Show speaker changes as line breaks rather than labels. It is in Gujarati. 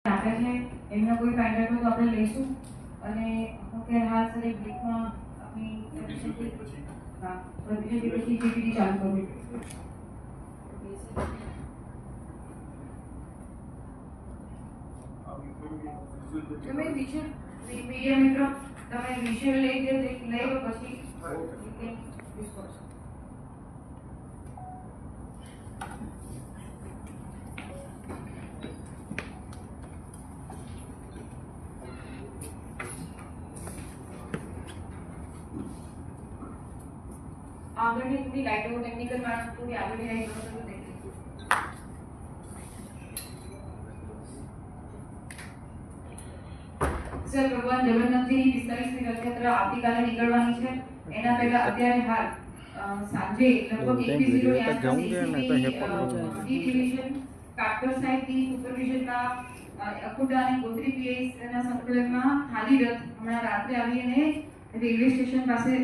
આપ્યા છે એમનો કોઈ ફાઇનલ તો આપણે લઈશું અને કે હાલ સર એક બ્રેકમાં આપણી હા પ્રતિનિધિ પછી જીપીડી ચાલુ કરવી તમે વિઝ્યુઅલ મીડિયા મિત્રો તમે વિઝ્યુઅલ લઈ લો પછી ડિસ્કસ આગળની થોડી લાઈટો ટેકનિકલ માણસ થોડી આગળની લાઈટો તો દેખી સર ભગવાન જગન્નાથજીની 45મી રથયાત્રા આવતીકાલે નીકળવાની છે એના પહેલા અત્યારે હાલ સાંજે લગભગ 21:00 ની આસપાસ ડી ડિવિઝન કાટકર સાહેબની સુપરવિઝનના અકોટા અને ગોત્રી પીએસ ના સંકલનમાં ખાલી રથ હમણાં રાત્રે આવીને રેલવે સ્ટેશન પાસે